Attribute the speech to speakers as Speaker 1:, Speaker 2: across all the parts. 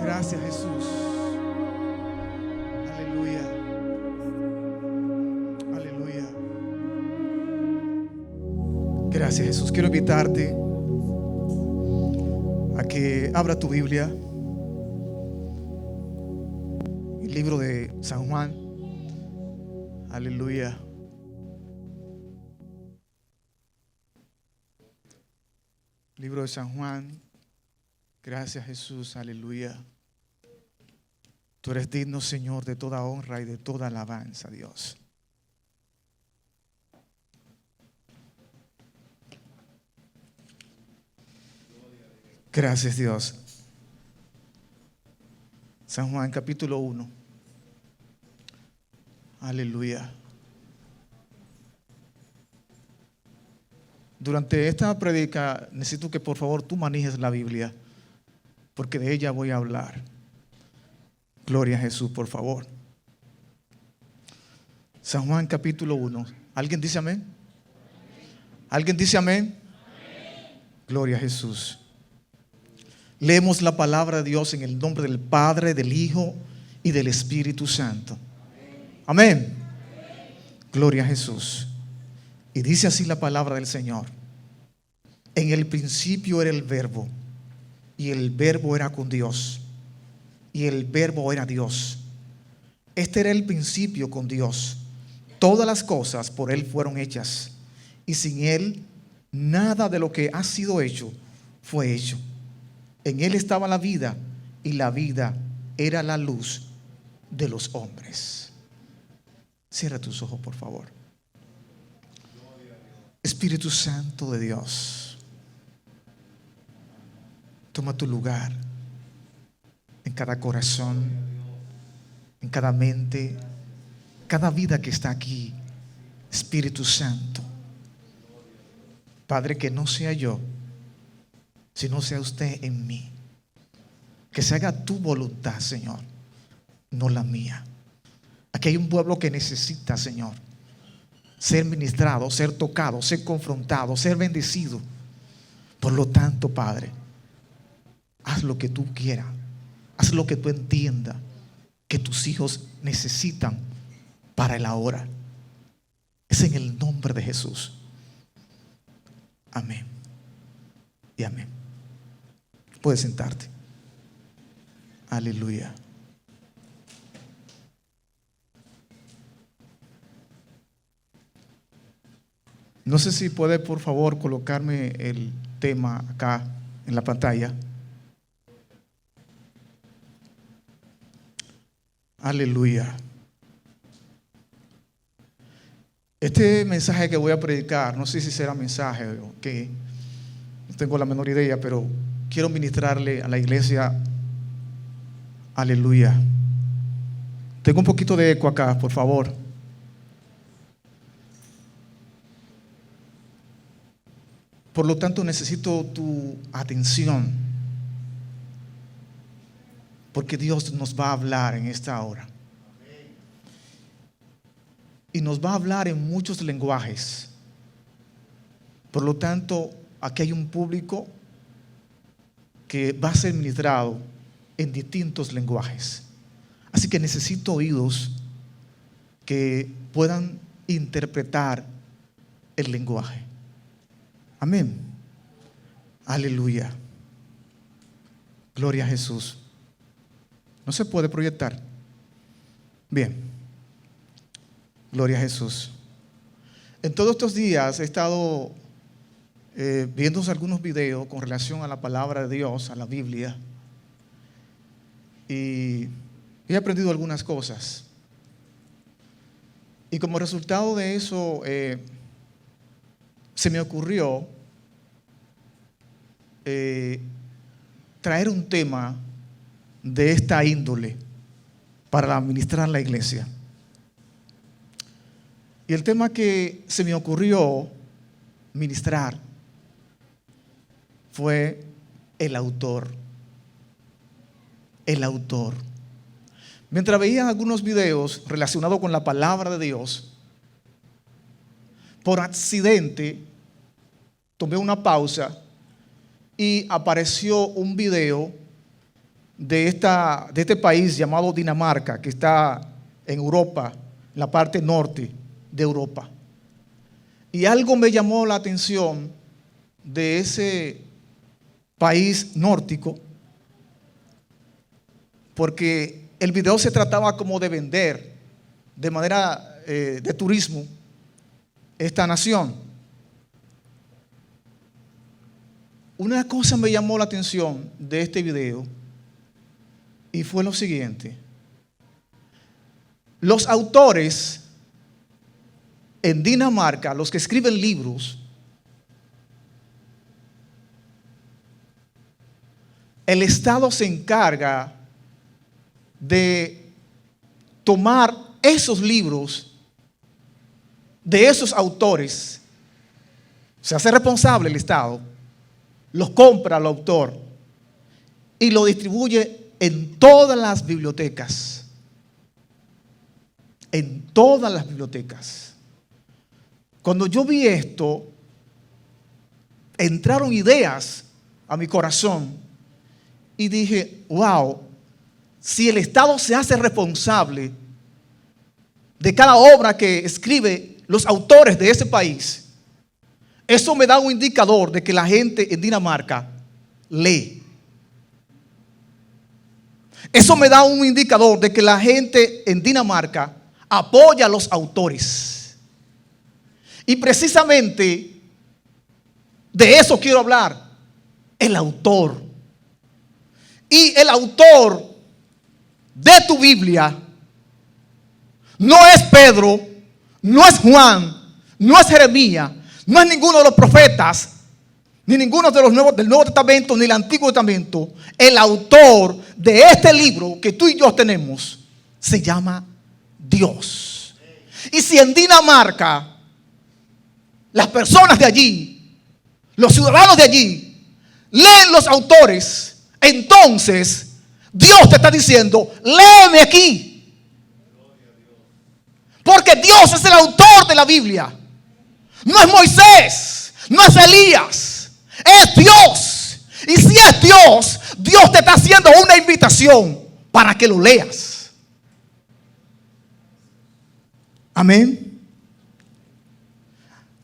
Speaker 1: Gracias, Jesús. Aleluya. Aleluya. Gracias, Jesús. Quiero invitarte a que abra tu Biblia, el libro de San Juan. Aleluya. Libro de San Juan. Gracias, Jesús. Aleluya. Tú eres digno, Señor, de toda honra y de toda alabanza, Dios. Gracias, Dios. San Juan, capítulo 1. Aleluya. Durante esta prédica necesito que por favor tú manejes la Biblia, porque de ella voy a hablar. Gloria a Jesús, por favor. San Juan capítulo 1. ¿Alguien dice amén? ¿Alguien dice amén? Gloria a Jesús. Leemos la palabra de Dios en el nombre del Padre, del Hijo y del Espíritu Santo. Amén. Gloria a Jesús. Y dice así la palabra del Señor. En el principio era el Verbo, y el Verbo era con Dios, y el Verbo era Dios. Este era el principio con Dios. Todas las cosas por Él fueron hechas, y sin Él nada de lo que ha sido hecho fue hecho. En Él estaba la vida, y la vida era la luz de los hombres. Cierra tus ojos, por favor. Espíritu Santo de Dios, toma tu lugar en cada corazón, en cada mente, cada vida que está aquí. Espíritu Santo, Padre, que no sea yo, sino sea usted en mí. Que se haga tu voluntad, Señor, no la mía. Aquí hay un pueblo que necesita, Señor, ser ministrado, ser tocado, ser confrontado, ser bendecido. Por lo tanto, Padre, haz lo que tú quieras, haz lo que tú entiendas que tus hijos necesitan para el ahora. Es en el nombre de Jesús. Amén y amén. Puedes sentarte. Aleluya. No sé si puede por favor colocarme el tema acá en la pantalla. Aleluya. Este mensaje que voy a predicar, no sé si será mensaje o qué, no tengo la menor idea, pero quiero ministrarle a la iglesia. Aleluya. Tengo un poquito de eco acá, por favor. Por lo tanto, necesito tu atención, porque Dios nos va a hablar en esta hora. Y nos va a hablar en muchos lenguajes. Por lo tanto, aquí hay un público que va a ser ministrado en distintos lenguajes. Así que necesito oídos que puedan interpretar el lenguaje. Amén. Aleluya. Gloria a Jesús. No se puede proyectar. Bien. Gloria a Jesús. En todos estos días he estado viendo algunos videos con relación a la palabra de Dios, a la Biblia. Y he aprendido algunas cosas. Y como resultado de eso, se me ocurrió traer un tema de esta índole para administrar la iglesia. Y el tema que se me ocurrió ministrar fue el autor. El autor. Mientras veía algunos videos relacionados con la palabra de Dios, por accidente tomé una pausa y apareció un video de este país llamado Dinamarca, que está en Europa, en la parte norte de Europa. Y algo me llamó la atención de ese país nórdico, porque el video se trataba como de vender de manera de turismo esta nación. Una cosa me llamó la atención de este video y fue lo siguiente. Los autores en Dinamarca, los que escriben libros, el Estado se encarga de tomar esos libros de esos autores. Se hace responsable el Estado, los compra el autor y lo distribuye en todas las bibliotecas. En todas las bibliotecas. Cuando yo vi esto, entraron ideas a mi corazón y dije, wow, si el Estado se hace responsable de cada obra que escribe los autores de ese país, eso me da un indicador de que la gente en Dinamarca lee. Eso me da un indicador de que la gente en Dinamarca apoya a los autores. Y precisamente de eso quiero hablar, el autor. Y el autor de tu Biblia no es Pedro, no es Juan, no es Jeremías, no es ninguno de los profetas, ni ninguno de los del Nuevo Testamento, ni del Antiguo Testamento. El autor de este libro que tú y yo tenemos se llama Dios. Y si en Dinamarca las personas de allí, los ciudadanos de allí, leen los autores, entonces Dios te está diciendo, léeme aquí. Porque Dios es el autor de la Biblia. No es Moisés, no es Elías, es Dios. Y si es Dios, Dios te está haciendo una invitación para que lo leas. Amén.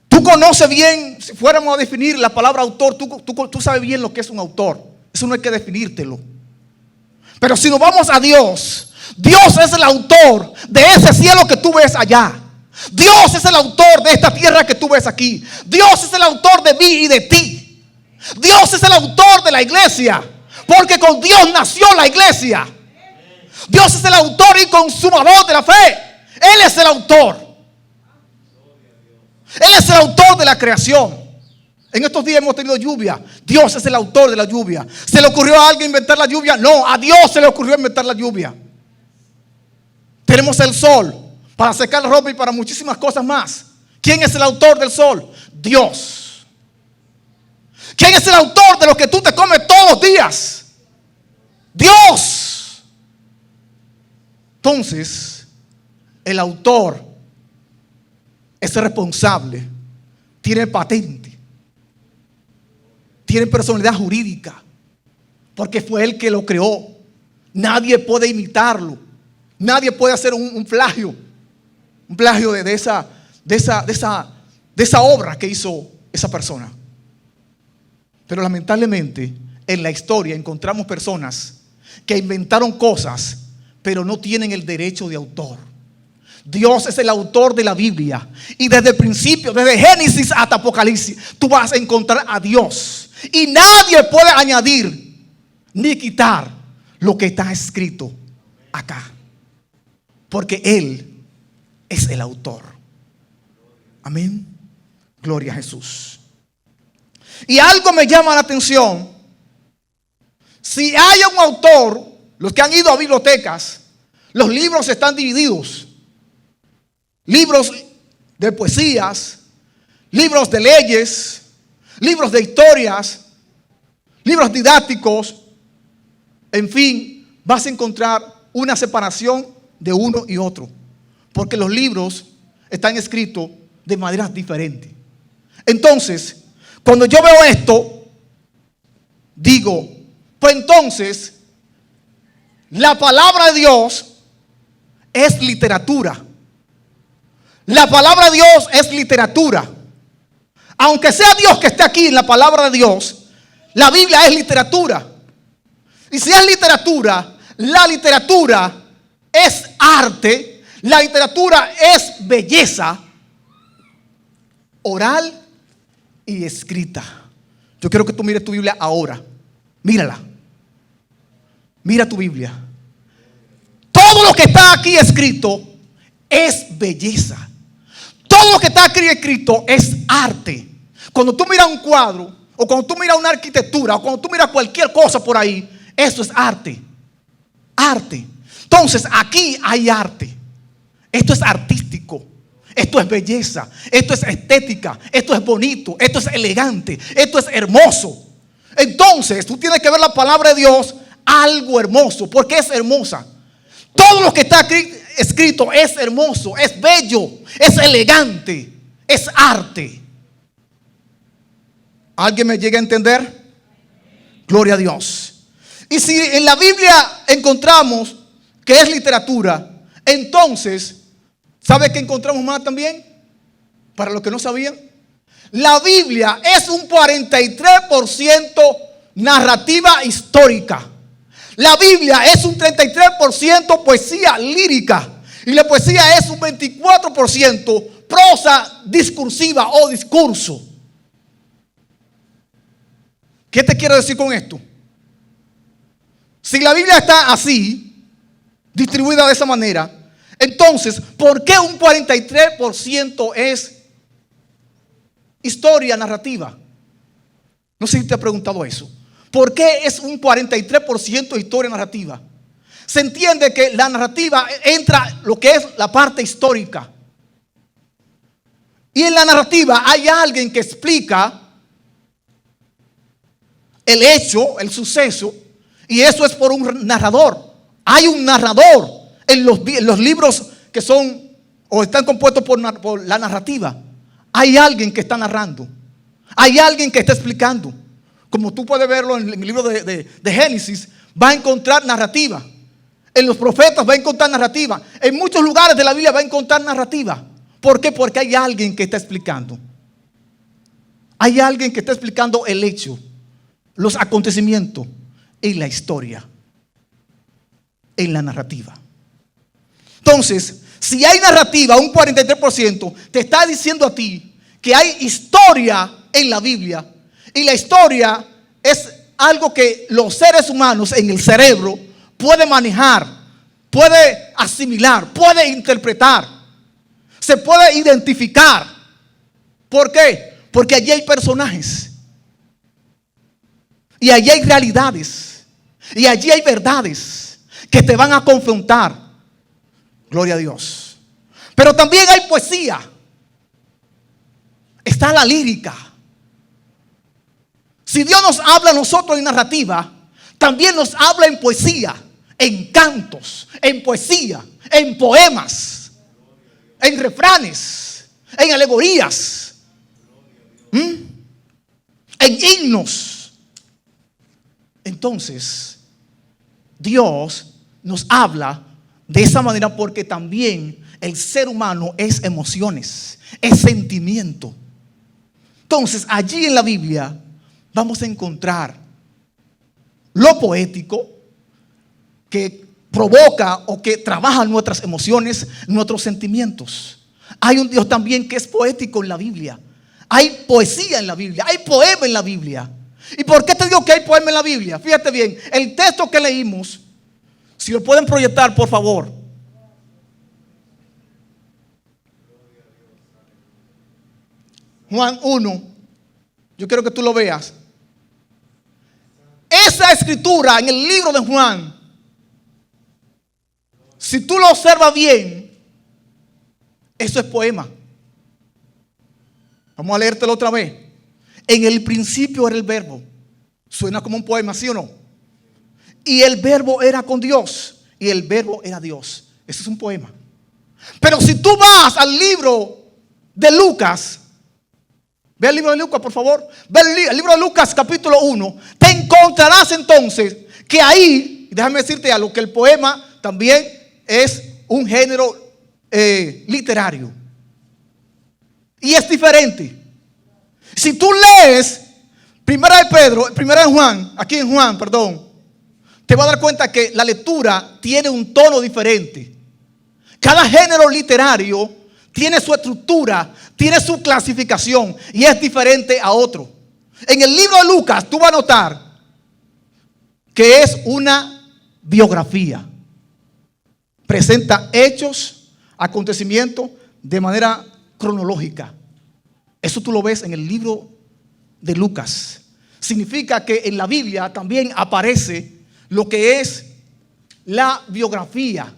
Speaker 1: Tú conoces bien, si fuéramos a definir la palabra autor, tú sabes bien lo que es un autor. Eso no hay que definírtelo. Pero si nos vamos a Dios, Dios es el autor de ese cielo que tú ves allá. Dios es el autor de esta tierra que tú ves aquí. Dios es el autor de mí y de ti. Dios es el autor de la iglesia, porque con Dios nació la iglesia. Dios es el autor y consumador de la fe. Él es el autor. Él es el autor de la creación. En estos días hemos tenido lluvia. Dios es el autor de la lluvia. ¿Se le ocurrió a alguien inventar la lluvia? No, a Dios se le ocurrió inventar la lluvia. Tenemos el sol para secar la ropa y para muchísimas cosas más. ¿Quién es el autor del sol? Dios. ¿Quién es el autor de lo que tú te comes todos los días? Dios. Entonces, el autor es responsable, tiene patente, tiene personalidad jurídica, porque fue él que lo creó. Nadie puede imitarlo. Nadie puede hacer un plagio de esa obra que hizo esa persona. Pero lamentablemente en la historia encontramos personas que inventaron cosas, pero no tienen el derecho de autor. Dios es el autor de la Biblia. Y desde el principio, desde Génesis hasta Apocalipsis, tú vas a encontrar a Dios. Y nadie puede añadir ni quitar lo que está escrito acá. Porque Él es el autor. Amén. Gloria a Jesús. Y algo me llama la atención Si hay un autor, los que han ido a bibliotecas, los libros están divididos. Libros de poesías, libros de leyes, libros de historias, libros didácticos. En fin, vas a encontrar una separación de uno y otro, porque los libros están escritos de maneras diferentes. Entonces, cuando yo veo esto, digo, pues entonces, la palabra de Dios es literatura. La palabra de Dios es literatura. Aunque sea Dios que esté aquí en la palabra de Dios, la Biblia es literatura. Y si es literatura, la literatura es arte, la literatura es belleza oral y escrita. Yo quiero que tú mires tu Biblia ahora. Mírala. Mira tu Biblia. Todo lo que está aquí escrito es belleza. Todo lo que está aquí escrito es arte. Cuando tú miras un cuadro, o cuando tú miras una arquitectura, o cuando tú miras cualquier cosa por ahí, eso es arte. Arte. Entonces aquí hay arte. Esto es artístico. Esto es belleza. Esto es estética. Esto es bonito. Esto es elegante. Esto es hermoso. Entonces tú tienes que ver la palabra de Dios algo hermoso, porque es hermosa. Todo lo que está escrito es hermoso, es bello, es elegante, es arte. ¿Alguien me llega a entender? Gloria a Dios. Y si en la Biblia encontramos que es literatura, entonces, ¿sabe qué encontramos más también? Para los que no sabían, la Biblia es un 43% narrativa histórica. La Biblia es un 33% poesía lírica. Y la poesía es un 24% prosa discursiva o discurso. ¿Qué te quiero decir con esto? Si la Biblia está así, distribuida de esa manera, entonces, ¿por qué un 43% es historia narrativa? No sé si te has preguntado eso. ¿Por qué es un 43% historia narrativa? Se entiende que la narrativa entra lo que es la parte histórica. Y en la narrativa hay alguien que explica el hecho, el suceso, y eso es por un narrador. Hay un narrador en los libros que son o están compuestos por la narrativa. Hay alguien que está narrando. Hay alguien que está explicando. Como tú puedes verlo en el libro de Génesis, va a encontrar narrativa. En los profetas va a encontrar narrativa. En muchos lugares de la Biblia va a encontrar narrativa. ¿Por qué? Porque hay alguien que está explicando. Hay alguien que está explicando el hecho, los acontecimientos y la historia en la narrativa. Entonces, si hay narrativa, un 43%, te está diciendo a ti que hay historia en la Biblia. Y la historia es algo que los seres humanos en el cerebro puede manejar, puede asimilar, puede interpretar, se puede identificar. ¿Por qué? Porque allí hay personajes, y allí hay realidades, y allí hay verdades que te van a confrontar. Gloria a Dios. Pero también hay poesía. Está la lírica. Si Dios nos habla a nosotros en narrativa, también nos habla en poesía, en cantos, en poesía, en poemas, en refranes, en alegorías, en himnos. Entonces, Dios nos habla de esa manera porque también el ser humano es emociones, es sentimiento. Entonces, allí en la Biblia vamos a encontrar lo poético que provoca o que trabaja nuestras emociones, nuestros sentimientos. Hay un Dios también que es poético en la Biblia. Hay poesía en la Biblia, hay poema en la Biblia. ¿Y por qué te digo que hay poema en la Biblia? Fíjate bien, el texto que leímos, si lo pueden proyectar, por favor. Juan 1. Yo quiero que tú lo veas. Ese esa escritura en el libro de Juan, si tú lo observas bien, eso es poema. Vamos a leértelo otra vez. En el principio era el verbo. Suena como un poema, ¿sí o no? Y el verbo era con Dios. Y el verbo era Dios. Eso es un poema. Pero si tú vas al libro de Lucas, ve el libro de Lucas, por favor. Ve el libro de Lucas capítulo 1. Te encontrarás entonces que ahí, déjame decirte algo, que el poema también es un género literario. Y es diferente. Si tú lees Primera de Juan, aquí en Juan, perdón, te vas a dar cuenta que la lectura tiene un tono diferente. Cada género literario tiene su estructura, tiene su clasificación y es diferente a otro. En el libro de Lucas tú vas a notar que es una biografía. Presenta hechos, acontecimientos de manera cronológica. Eso tú lo ves en el libro de Lucas. Significa que en la Biblia también aparece lo que es la biografía.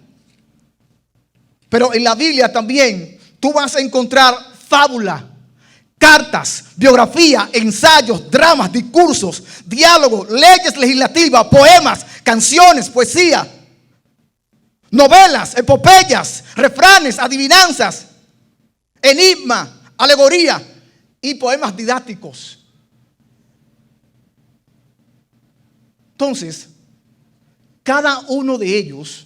Speaker 1: Pero en la Biblia también tú vas a encontrar fábula, cartas, biografía, ensayos, dramas, discursos, diálogos, leyes legislativas, poemas, canciones, poesía, novelas, epopeyas, refranes, adivinanzas, enigma, alegoría y poemas didácticos. Entonces, cada uno de ellos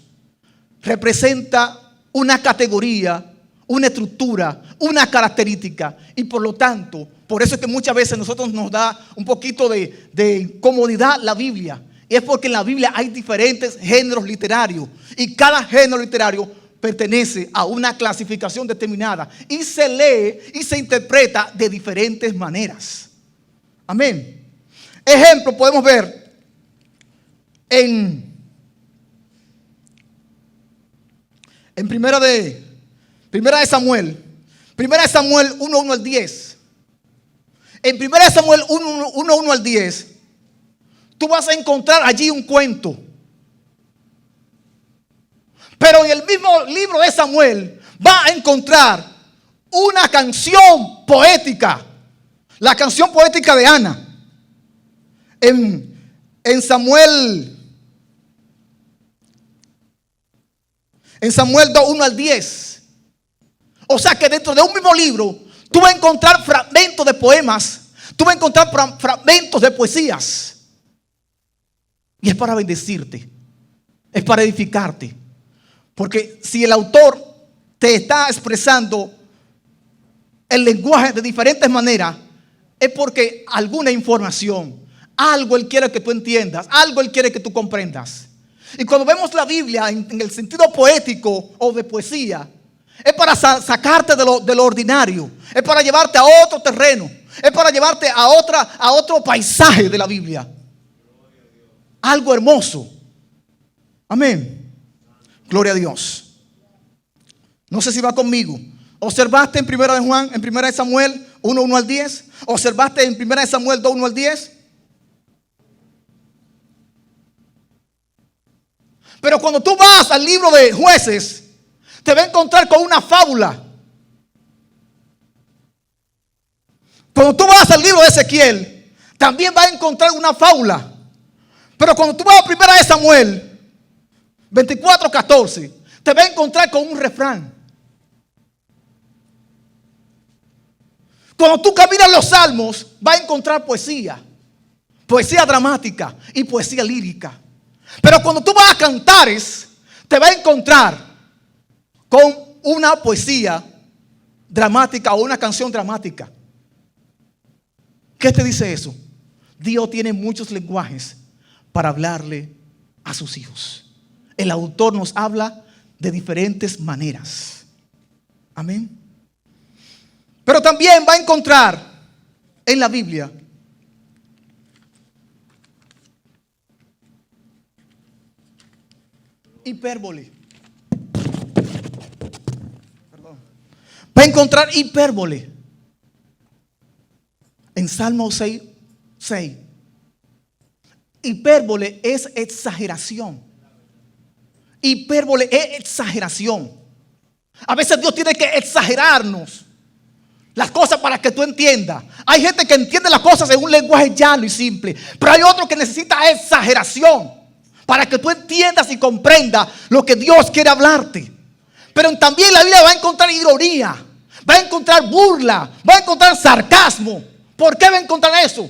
Speaker 1: representa una categoría, una estructura, una característica, y por lo tanto, por eso es que muchas veces nosotros nos da un poquito de incomodidad la Biblia. Y es porque en la Biblia hay diferentes géneros literarios y cada género literario pertenece a una clasificación determinada y se lee y se interpreta de diferentes maneras. Amén. Ejemplo, podemos ver en Primera de Samuel 1:1 al 10. En Primera de Samuel 1:1 al 10, tú vas a encontrar allí un cuento. Pero en el mismo libro de Samuel va a encontrar una canción poética. La canción poética de Ana. En Samuel 2:1 al 10. O sea que dentro de un mismo libro tú vas a encontrar fragmentos de poemas, tú vas a encontrar fragmentos de poesías. Y es para bendecirte, es para edificarte. Porque si el autor te está expresando el lenguaje de diferentes maneras, es porque alguna información, algo él quiere que tú entiendas, algo él quiere que tú comprendas. Y cuando vemos la Biblia en el sentido poético o de poesía, es para sacarte de lo ordinario, es para llevarte a otro terreno, es para llevarte a otro paisaje de la Biblia. Algo hermoso. Amén. Gloria a Dios. No sé si va conmigo. ¿Observaste en Primera de Samuel 1:1 al 10? ¿Observaste en Primera de Samuel 2:1 al 10? Pero cuando tú vas al libro de Jueces, te vas a encontrar con una fábula. Cuando tú vas al libro de Ezequiel, también vas a encontrar una fábula. Pero cuando tú vas a Primera de Samuel 24:14, te vas a encontrar con un refrán. Cuando tú caminas los salmos, vas a encontrar poesía dramática y poesía lírica. Pero cuando tú vas a Cantares, te vas a encontrar con una poesía dramática o una canción dramática. ¿Qué te dice eso? Dios tiene muchos lenguajes para hablarle a sus hijos. El autor nos habla de diferentes maneras. Amén. Pero también va a encontrar en la Biblia hipérbole. Va a encontrar hipérbole. En Salmo 6:6. hipérbole es exageración. Hipérbole es exageración. A veces Dios tiene que exagerarnos las cosas para que tú entiendas. Hay gente que entiende las cosas en un lenguaje llano y simple, pero hay otro que necesita exageración para que tú entiendas y comprendas lo que Dios quiere hablarte. Pero también la Biblia va a encontrar ironía, va a encontrar burla, va a encontrar sarcasmo. ¿Por qué va a encontrar eso?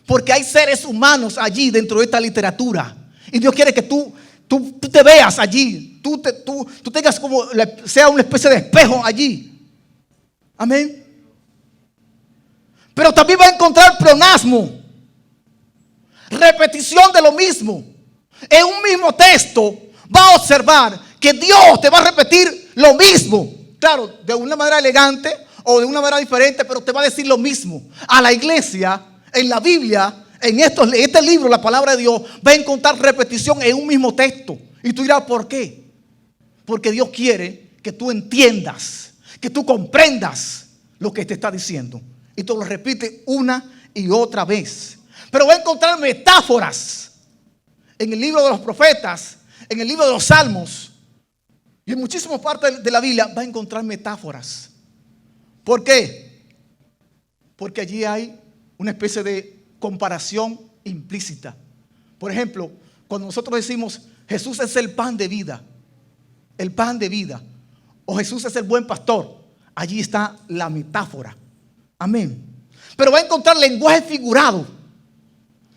Speaker 1: Porque hay seres humanos allí dentro de esta literatura. Y Dios quiere que tú te veas allí. Tú tengas como, sea una especie de espejo allí. Amén. Pero también va a encontrar pleonasmo, repetición de lo mismo. En un mismo texto va a observar que Dios te va a repetir lo mismo. Claro, de una manera elegante o de una manera diferente, pero te va a decir lo mismo. A la iglesia, en la Biblia, en este libro, la palabra de Dios, va a encontrar repetición en un mismo texto. Y tú dirás, ¿por qué? Porque Dios quiere que tú entiendas, que tú comprendas lo que te está diciendo. Y te lo repite una y otra vez. Pero va a encontrar metáforas en el libro de los profetas, en el libro de los salmos y en muchísimas partes de la Biblia va a encontrar metáforas. ¿Por qué? Porque allí hay una especie de comparación implícita. Por ejemplo, cuando nosotros decimos Jesús es el pan de vida, o Jesús es el buen pastor, allí está la metáfora. Amén. Pero va a encontrar lenguaje figurado.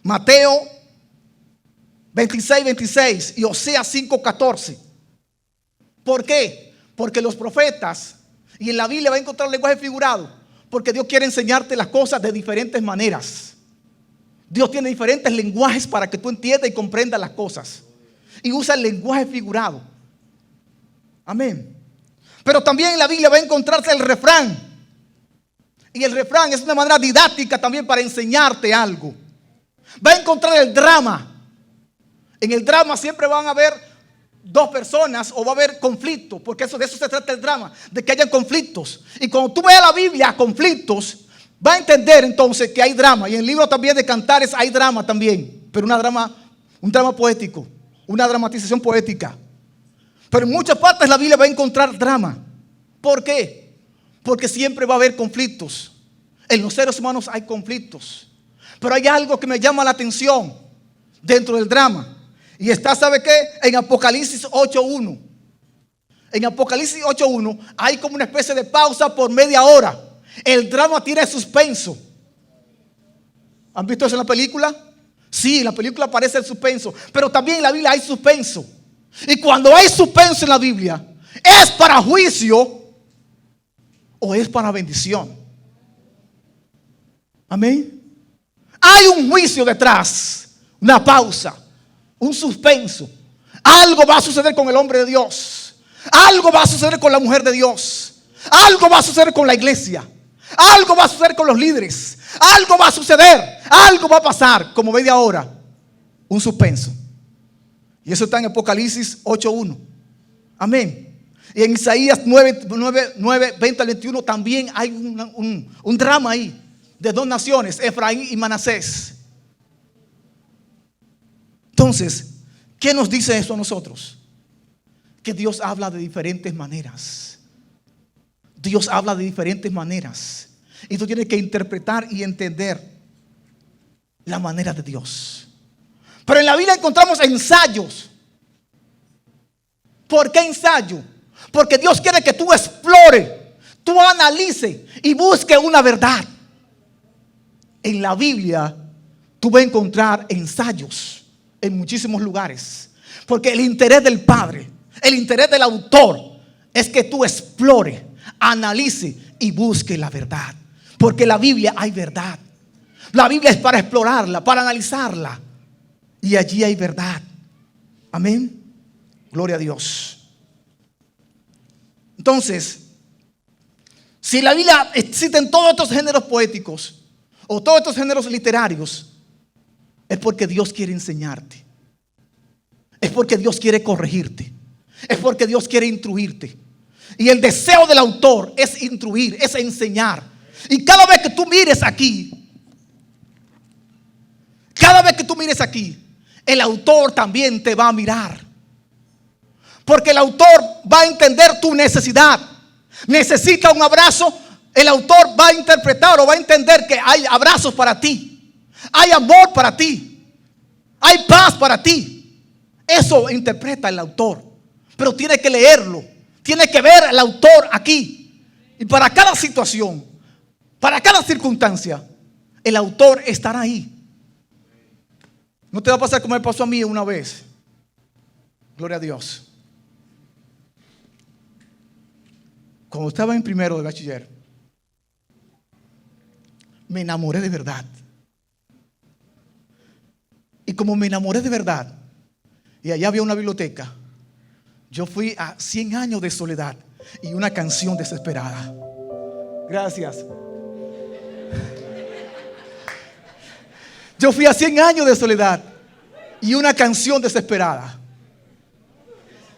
Speaker 1: Mateo 26:26 y Oseas 5:14. ¿Por qué? Porque los profetas y en la Biblia va a encontrar lenguaje figurado. Porque Dios quiere enseñarte las cosas de diferentes maneras. Dios tiene diferentes lenguajes para que tú entiendas y comprendas las cosas. Y usa el lenguaje figurado. Amén. Pero también en la Biblia va a encontrarse el refrán. Y el refrán es una manera didáctica también para enseñarte algo. Va a encontrar el drama. En el drama siempre van a haber dos personas o va a haber conflictos, porque de eso se trata el drama, de que hayan conflictos. Y cuando tú veas la Biblia, conflictos, va a entender entonces que hay drama. Y en el libro también de Cantares hay drama también, pero un drama poético, una dramatización poética. Pero en muchas partes la Biblia va a encontrar drama. ¿Por qué? Porque siempre va a haber conflictos. En los seres humanos hay conflictos. Pero hay algo que me llama la atención dentro del drama. Y está, ¿sabe qué? En Apocalipsis 8:1. En Apocalipsis 8:1 hay como una especie de pausa por media hora. El drama tiene suspenso. ¿Han visto eso en la película? Sí, en la película aparece el suspenso. Pero también en la Biblia hay suspenso. Y cuando hay suspenso en la Biblia, ¿es para juicio o es para bendición? Amén. Hay un juicio detrás, una pausa, un suspenso. Algo va a suceder con el hombre de Dios. Algo va a suceder con la mujer de Dios. Algo va a suceder con la iglesia. Algo va a suceder con los líderes. Algo va a suceder. Algo va a pasar como media hora. Un suspenso. Y eso está en Apocalipsis 8:1. Amén. Y en Isaías 9:20 al 21 también hay un drama ahí de dos naciones, Efraín y Manasés. Entonces, ¿qué nos dice eso a nosotros? Que Dios habla de diferentes maneras. Dios habla de diferentes maneras. Y tú tienes que interpretar y entender la manera de Dios. Pero en la Biblia encontramos ensayos. ¿Por qué ensayo? Porque Dios quiere que tú explores, tú analices y busques una verdad. En la Biblia tú vas a encontrar ensayos en muchísimos lugares. Porque el interés del Padre, el interés del autor es que tú explores, analices y busques la verdad. Porque en la Biblia hay verdad. La Biblia es para explorarla, para analizarla. Y allí hay verdad. Amén. Gloria a Dios. Entonces, si en la Biblia existen todos estos géneros poéticos o todos estos géneros literarios, es porque Dios quiere enseñarte. Es porque Dios quiere corregirte. Es porque Dios quiere instruirte. Y el deseo del autor es instruir, es enseñar. Y cada vez que tú mires aquí, Cada vez que tú mires aquí, el autor también te va a mirar. Porque el autor va a entender tu necesidad. Necesita un abrazo. El autor va a interpretar o va a entender que hay abrazos para ti. Hay amor para ti. Hay paz para ti. Eso interpreta el autor. Pero tiene que leerlo. Tiene que ver al autor aquí. Y para cada situación, para cada circunstancia, el autor estará ahí. No te va a pasar como me pasó a mí una vez. Gloria a Dios. Cuando estaba en primero de bachiller, me enamoré de verdad. Y como me enamoré de verdad, y allá había una biblioteca, yo fui a 100 años de soledad y una canción desesperada. Gracias. Yo fui a 100 años de soledad y una canción desesperada.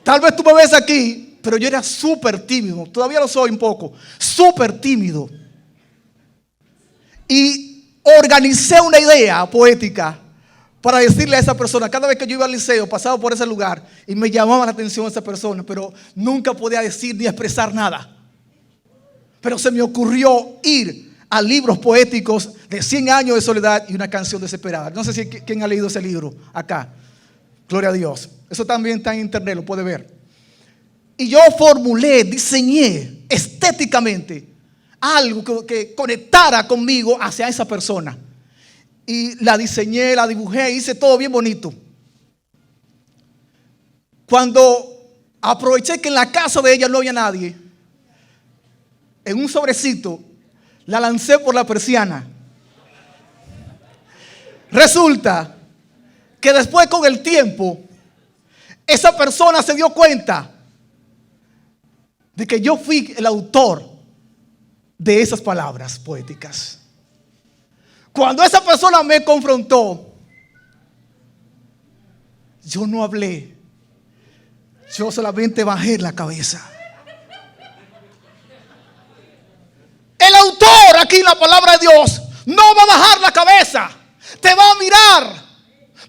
Speaker 1: Tal vez tú me ves aquí, pero yo era súper tímido. Todavía lo soy un poco. Súper tímido. Y organicé una idea poética para decirle a esa persona. Cada vez que yo iba al liceo, pasaba por ese lugar y me llamaba la atención esa persona, pero nunca podía decir ni expresar nada. Pero se me ocurrió ir a libros poéticos de 100 años de soledad y una canción desesperada. No sé si quién ha leído ese libro acá. Gloria a Dios. Eso también está en internet, lo puede ver. Y yo formulé, diseñé estéticamente algo que conectara conmigo hacia esa persona. Y la diseñé, la dibujé, hice todo bien bonito. Cuando aproveché que en la casa de ella no había nadie, en un sobrecito la lancé por la persiana. Resulta que después, con el tiempo, esa persona se dio cuenta de que yo fui el autor de esas palabras poéticas. Cuando esa persona me confrontó, yo no hablé. Yo solamente bajé la cabeza. El autor aquí en la palabra de Dios no va a bajar la cabeza. Te va a mirar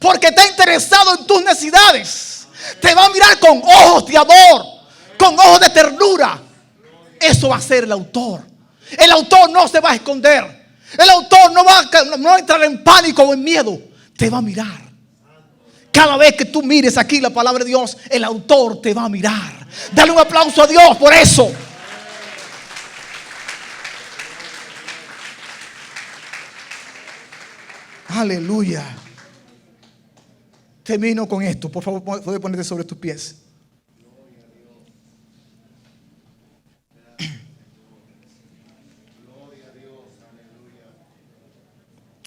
Speaker 1: porque está interesado en tus necesidades. Te va a mirar con ojos de amor, con ojos de ternura. Eso va a ser el autor. El autor no se va a esconder. El autor no va a entrar en pánico o en miedo. Te va a mirar. Cada vez que tú mires aquí la palabra de Dios, el autor te va a mirar. Dale un aplauso a Dios por eso. Aleluya. Termino con esto. Por favor, puedes ponerte sobre tus pies.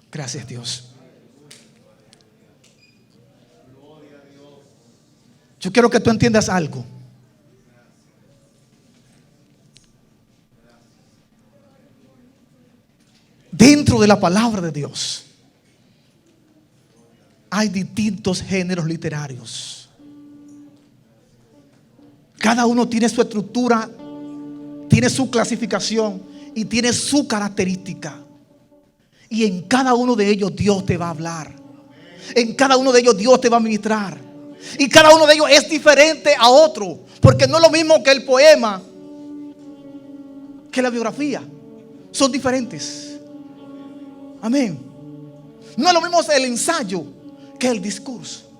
Speaker 1: Gracias, Dios. Yo quiero que tú entiendas algo. Dentro de la palabra de Dios hay distintos géneros literarios. Cada uno tiene su estructura, tiene su clasificación y tiene su característica. Y en cada uno de ellos Dios te va a hablar. En cada uno de ellos Dios te va a ministrar. Y cada uno de ellos es diferente a otro. Porque no es lo mismo que el poema, que la biografía. Son diferentes. Amén. No es lo mismo el ensayo que el discurso.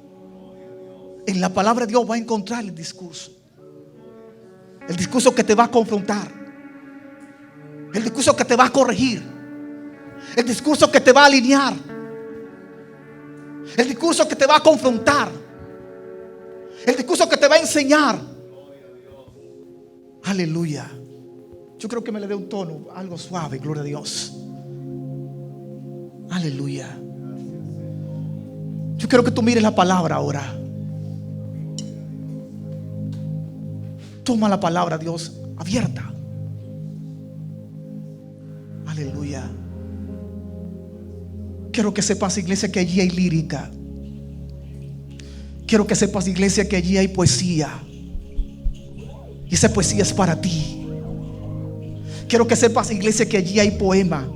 Speaker 1: En la palabra de Dios va a encontrar el discurso. El discurso que te va a confrontar. El discurso que te va a corregir. El discurso que te va a alinear. El discurso que te va a confrontar. El discurso que te va a enseñar. Aleluya. Yo creo que me le dé un tono, algo suave, gloria a Dios. Aleluya. Yo quiero que tú mires la palabra ahora. Toma la palabra, Dios, abierta. Aleluya. Quiero que sepas, iglesia, que allí hay lírica. Quiero que sepas, iglesia, que allí hay poesía. Y esa poesía es para ti. Quiero que sepas, iglesia, que allí hay poema.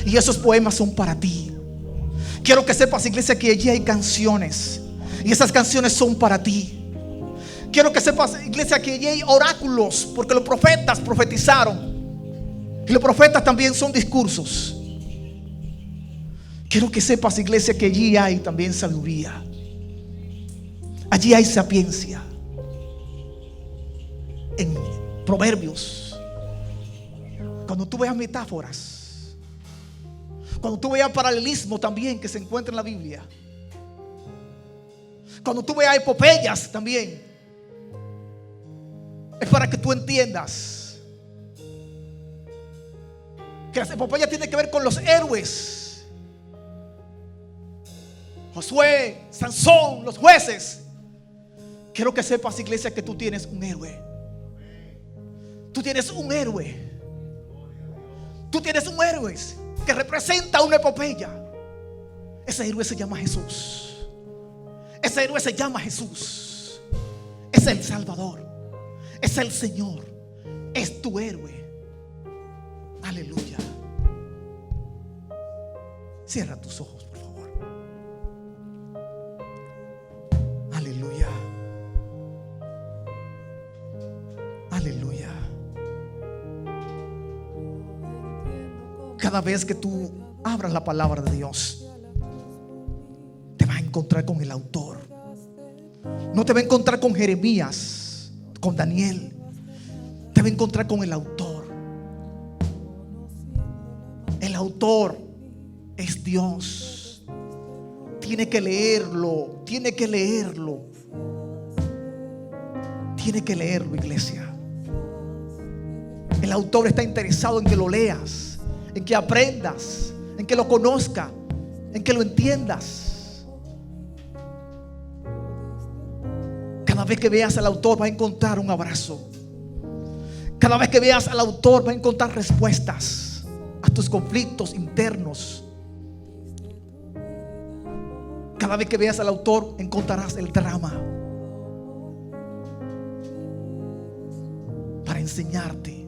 Speaker 1: Y esos poemas son para ti. Quiero que sepas, iglesia, que allí hay canciones y esas canciones son para ti. Quiero que sepas, iglesia, que allí hay oráculos, porque los profetas profetizaron y los profetas también son discursos. Quiero que sepas, iglesia, que allí hay también sabiduría. Allí hay sapiencia. En Proverbios, cuando tú veas metáforas, cuando tú veas paralelismo también que se encuentra en la Biblia, cuando tú veas epopeyas también, es para que tú entiendas que las epopeyas tienen que ver con los héroes. Josué, Sansón, los jueces. Quiero que sepas, iglesia, que tú tienes un héroe. Tú tienes un héroe. Tú tienes un héroe que representa una epopeya. Ese héroe se llama Jesús. Ese héroe se llama Jesús. Es el Salvador. Es el Señor. Es tu héroe. Aleluya. Cierra tus ojos, por favor. Aleluya. Aleluya. Cada vez que tú abras la palabra de Dios, te vas a encontrar con el autor. No te va a encontrar con Jeremías, con Daniel. Te va a encontrar con el autor. El autor es Dios. Tiene que leerlo. Tiene que leerlo. Tiene que leerlo, iglesia. El autor está interesado en que lo leas, en que aprendas, en que lo conozcas, en que lo entiendas. Cada vez que veas al autor vas a encontrar un abrazo. Cada vez que veas al autor vas a encontrar respuestas a tus conflictos internos. Cada vez que veas al autor encontrarás el drama para enseñarte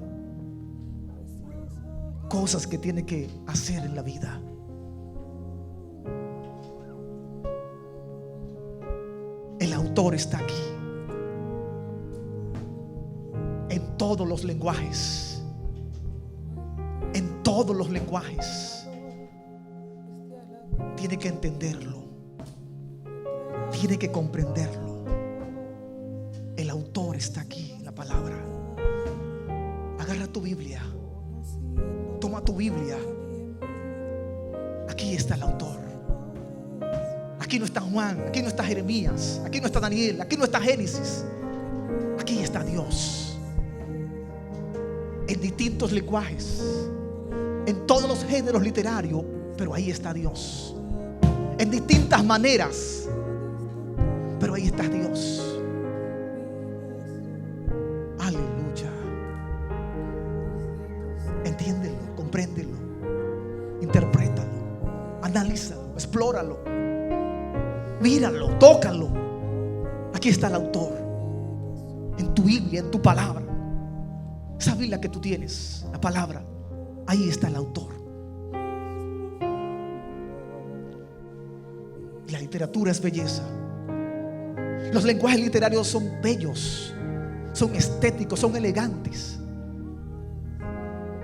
Speaker 1: cosas que tiene que hacer en la vida. El autor está aquí en todos los lenguajes. En todos los lenguajes. Tiene que entenderlo. Tiene que comprenderlo. El autor está aquí en la palabra. Agarra tu Biblia. Toma tu Biblia. Aquí está el autor. Aquí no está Juan, aquí no está Jeremías, aquí no está Daniel, aquí no está Génesis. Aquí está Dios. En distintos lenguajes, en todos los géneros literarios, pero ahí está Dios. En distintas maneras, pero ahí está Dios. Aleluya. Entiéndelo, compréndelo, interprétalo, analízalo, explóralo, míralo, tócalo. Aquí está el autor. En tu Biblia, en tu palabra. Esa Biblia que tú tienes, la palabra, ahí está el autor. Y la literatura es belleza. Los lenguajes literarios son bellos, son estéticos, son elegantes.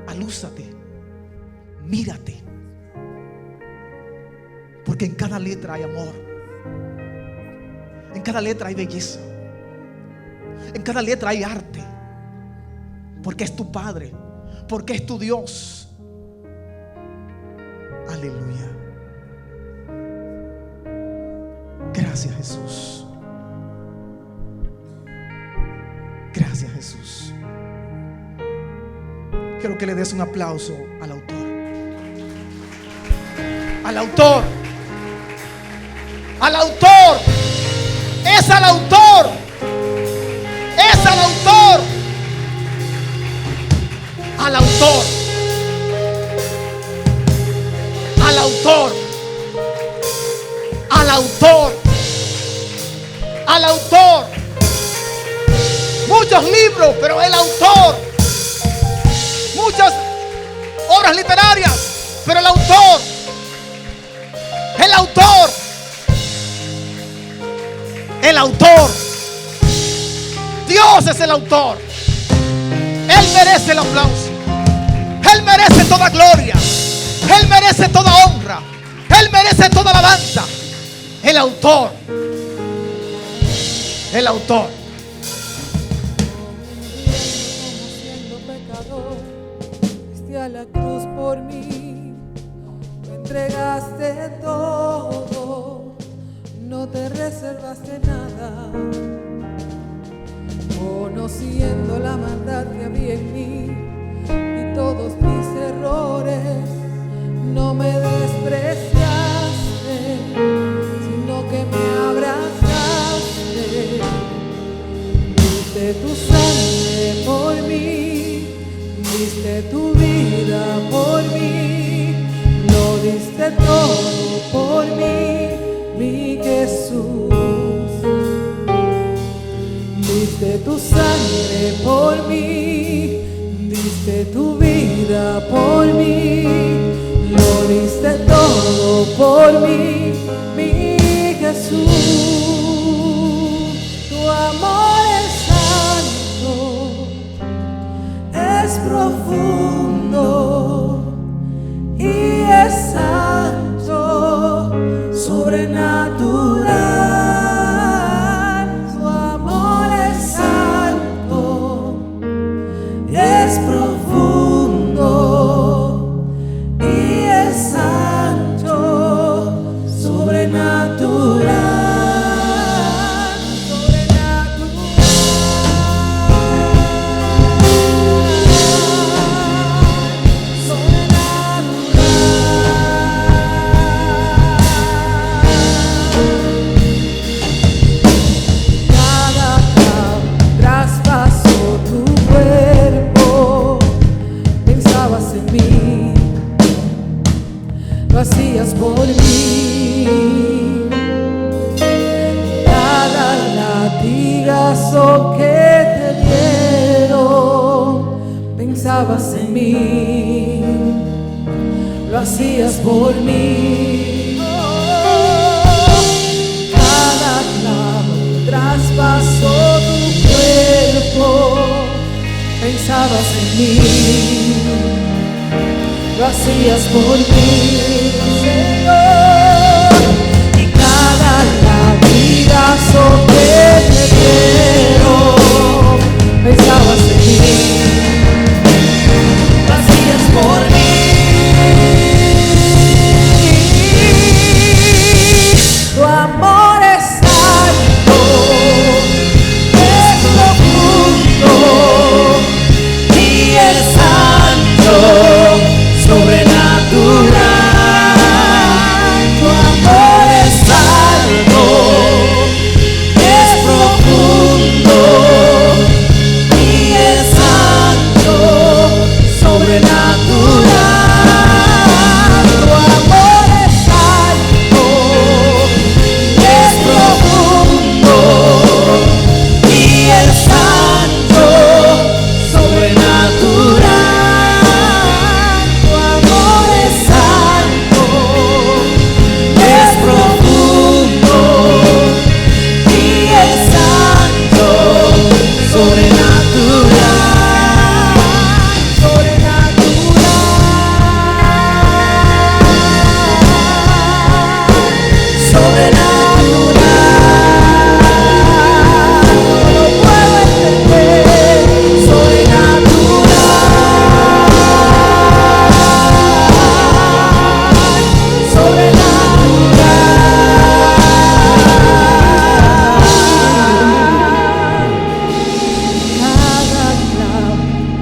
Speaker 1: Alúzate, mírate, porque en cada letra hay amor, en cada letra hay belleza, en cada letra hay arte, porque es tu Padre, porque es tu Dios. Aleluya. Gracias, Jesús. Gracias, Jesús. Quiero que le des un aplauso al autor. Al autor. Al autor. Es al autor. Es al autor. Al autor. Al autor. Al autor. Al autor. Muchos libros, pero el autor. Muchas obras literarias, pero el autor. El autor. El autor. Dios es el autor. Él merece el aplauso. Él merece toda gloria. Él merece toda honra. Él merece toda alabanza. El autor. El autor.
Speaker 2: Siendo pecador, fuiste a la cruz por mí, me entregaste todo, no te reservaste nada, conociendo la maldad que había en mí y todos mis errores, no me despreciaste, sino que me abrazaste. Diste tu sangre por mí, diste tu vida por mí, lo diste todo por mí, mi Jesús. Diste tu sangre por mí, diste tu vida por mí, lo diste todo por mí, mi Jesús. Tu amor es santo, es profundo y es santo, sobrenatural. Tu amor es santo, es profundo y es santo, sobrenatural. Hacías por mí, cada latigazo que te dieron, pensabas en mí, lo hacías por mí. Cada clavo que traspasó tu cuerpo, pensabas en mí, lo hacías por mí, Señor. Y cada latigazo que te dieron, pensabas en mí, lo hacías por mí. Tu amor es santo, es profundo y es santo, sobrenatural. Tu amor es algo, es profundo y es santo, sobrenatural. Tu amor es algo, es profundo y es santo, sobrenatural.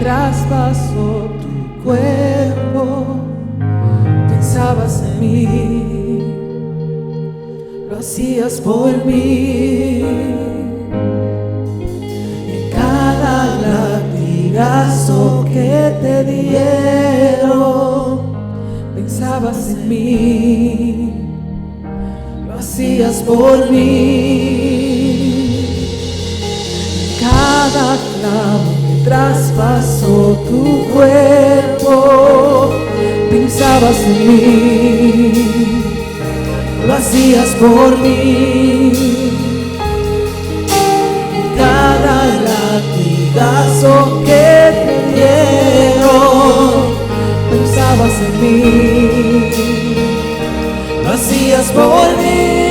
Speaker 2: Traspasó tu cuerpo, pensabas en mí, lo hacías por mí. En cada latigazo que te dieron, pensabas en mí, lo hacías por mí. Cada clavo que traspasó tu cuerpo, pensabas en mí, lo hacías por mí. Cada latigazo que te dieron, pensabas en mí, lo hacías por mí.